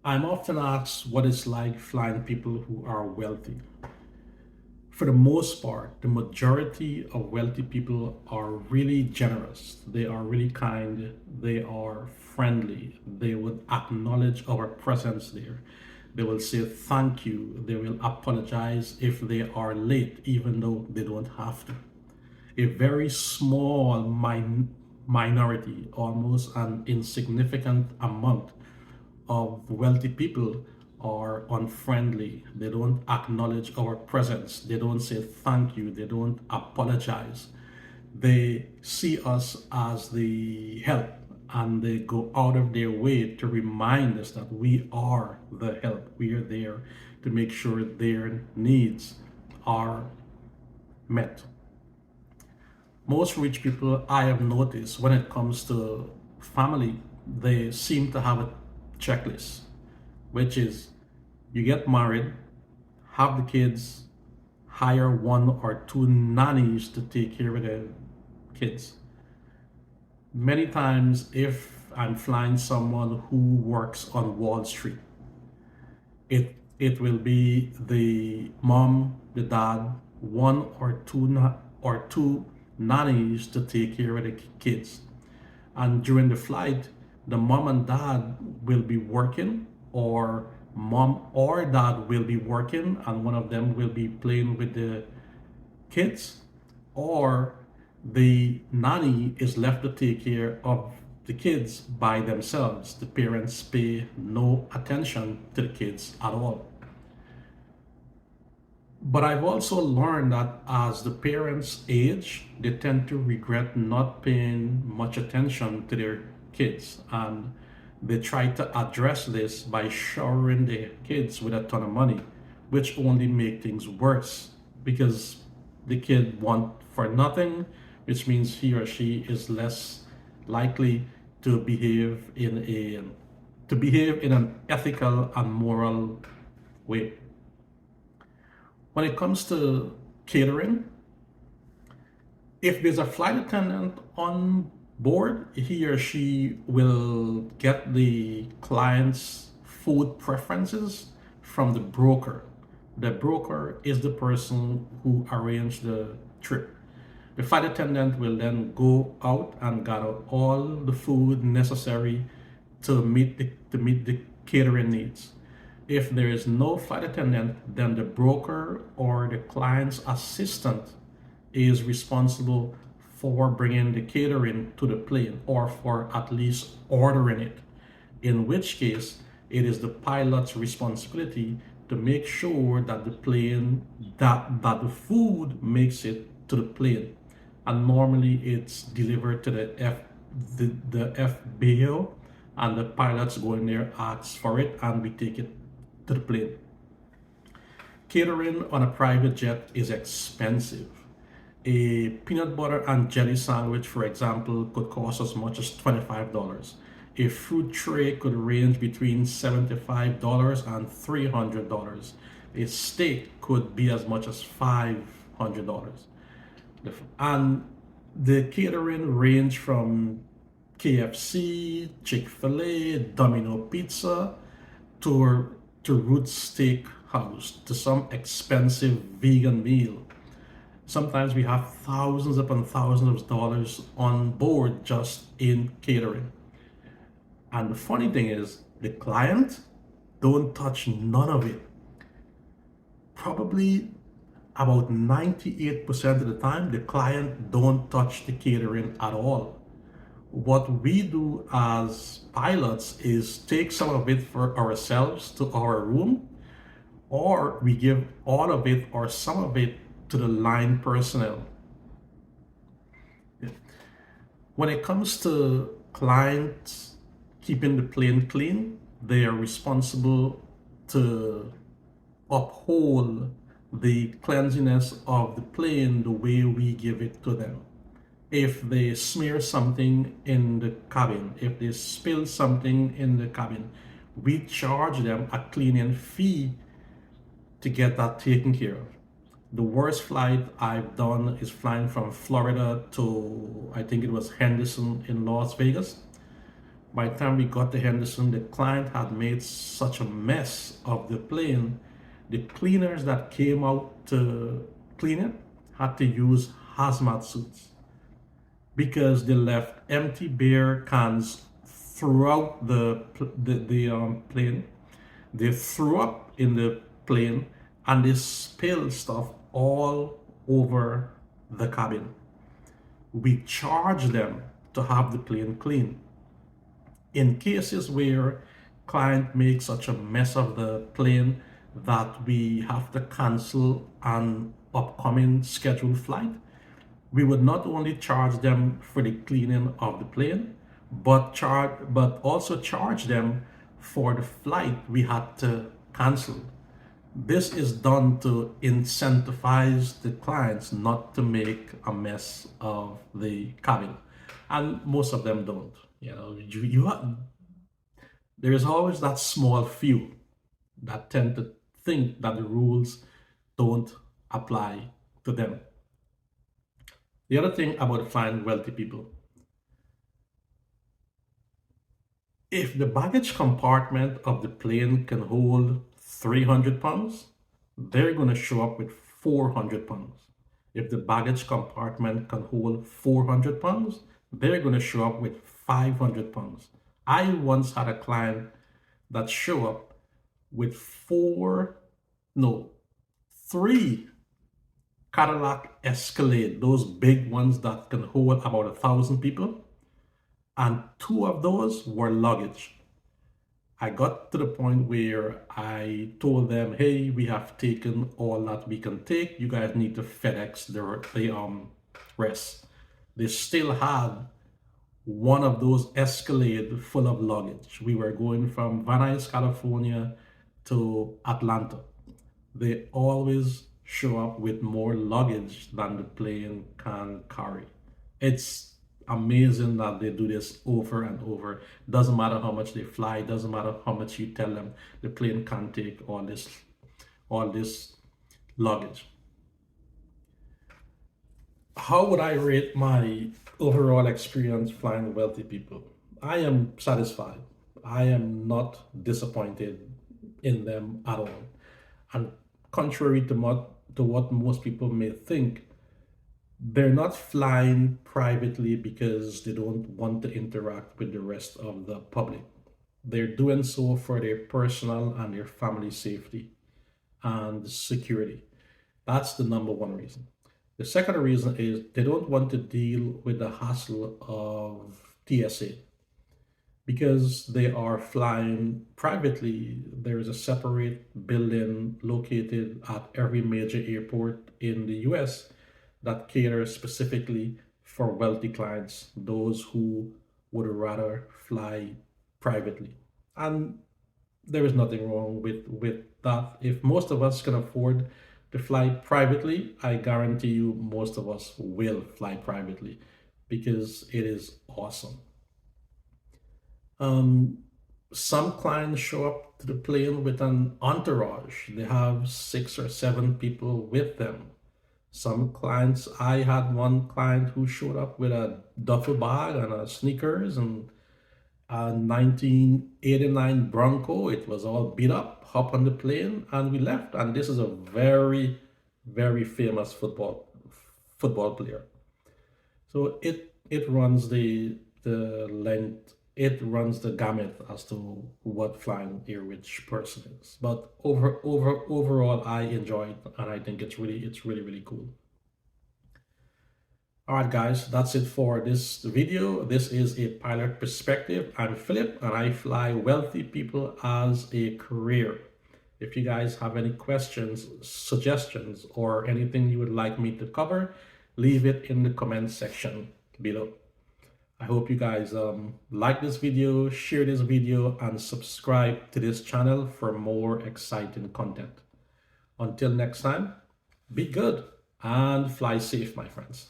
I'm often asked what it's like flying people who are wealthy. For the most part, the majority of wealthy people are really generous. They are really kind. They are friendly. They would acknowledge our presence there. They will say thank you. They will apologize if they are late, even though they don't have to. A very small minority, almost an insignificant amount of wealthy people are unfriendly. They don't acknowledge our presence. They don't say thank you. They don't apologize. They see us as the help and they go out of their way to remind us that we are the help. We are there to make sure their needs are met. Most rich people I have noticed when it comes to family, they seem to have a checklist, which is you get married, have the kids, hire one or two nannies to take care of the kids. Many times, if I'm flying someone who works on Wall Street, it will be the mom, the dad, one or two nannies to take care of the kids. And during the flight, the mom and dad will be working, or mom or dad will be working, and one of them will be playing with the kids, or the nanny is left to take care of the kids by themselves. The parents pay no attention to the kids at all. But I've also learned that as the parents age, they tend to regret not paying much attention to their kids. And they try to address this by showering their kids with a ton of money, which only make things worse because the kid want for nothing, which means he or she is less likely to behave in an ethical and moral way. When it comes to catering, if there's a flight attendant on board, he or she will get the client's food preferences from the broker. The broker is the person who arranged the trip. The flight attendant will then go out and gather all the food necessary to meet the catering needs. If there is no flight attendant, then the broker or the client's assistant is responsible for bringing the catering to the plane or for at least ordering it. In which case, it is the pilot's responsibility to make sure that that the food makes it to the plane. And normally it's delivered to the FBO, and the pilots go in there, ask for it, and we take it to the plane. Catering on a private jet is expensive. A peanut butter and jelly sandwich, for example, could cost as much as $25. A fruit tray could range between $75 and $300. A steak could be as much as $500. And the catering range from KFC, Chick-fil-A, Domino Pizza, to Roots Steak House, to some expensive vegan meal. Sometimes we have thousands upon thousands of dollars on board just in catering. And the funny thing is, the client don't touch none of it. Probably about 98% of the time, the client don't touch the catering at all. What we do as pilots is take some of it for ourselves to our room, or we give all of it or some of it to the line personnel. When it comes to clients keeping the plane clean, they are responsible to uphold the cleanliness of the plane the way we give it to them. If they smear something in the cabin, if they spill something in the cabin, we charge them a cleaning fee to get that taken care of. The worst flight I've done is flying from Florida to, I think it was Henderson in Las Vegas. By the time we got to Henderson, the client had made such a mess of the plane. The cleaners that came out to clean it had to use hazmat suits because they left empty beer cans throughout the plane. They threw up in the plane and they spilled stuff all over the cabin. We charge them to have the plane clean. In cases where client makes such a mess of the plane that we have to cancel an upcoming scheduled flight, we would not only charge them for the cleaning of the plane, but also charge them for the flight we had to cancel. This is done to incentivize the clients not to make a mess of the cabin, and most of them don't. There is always that small few that tend to think that the rules don't apply to them. The other thing about flying wealthy people, if the baggage compartment of the plane can hold 300 pounds, they're going to show up with 400 pounds. If the baggage compartment can hold 400 pounds, they're going to show up with 500 pounds. I once had a client that showed up with three Cadillac Escalade, those big ones that can hold about 1,000 people, and two of those were luggage. I got to the point where I told them, hey, we have taken all that we can take. You guys need to FedEx the rest. They still had one of those Escalade full of luggage. We were going from Van Nuys, California to Atlanta. They always show up with more luggage than the plane can carry. It's amazing that they do this over and over. Doesn't matter how much they fly, doesn't matter how much you tell them, the plane can't take all this luggage. How would I rate my overall experience flying wealthy people? I am satisfied. I am not disappointed in them at all. And contrary to what most people may think, they're not flying privately because they don't want to interact with the rest of the public. They're doing so for their personal and their family safety and security. That's the number one reason. The second reason is they don't want to deal with the hassle of TSA. Because they are flying privately, there is a separate building located at every major airport in the US that caters specifically for wealthy clients, those who would rather fly privately. And there is nothing wrong with that. If most of us can afford to fly privately, I guarantee you most of us will fly privately because it is awesome. Some clients show up to the plane with an entourage. They have 6 or 7 people with them. Some clients, I had one client who showed up with a duffel bag and a sneakers and a 1989 Bronco. It was all beat up, hop on the plane, and we left. And this is a very, very famous football player. So it runs the length, it runs the gamut as to what flying a rich person is. But overall, I enjoy it, and I think it's really cool. All right, guys, that's it for this video. This is a pilot perspective. I'm Philip, and I fly wealthy people as a career. If you guys have any questions, suggestions, or anything you would like me to cover, leave it in the comment section below. I hope you guys like this video, share this video, and subscribe to this channel for more exciting content. Until next time, be good and fly safe, my friends.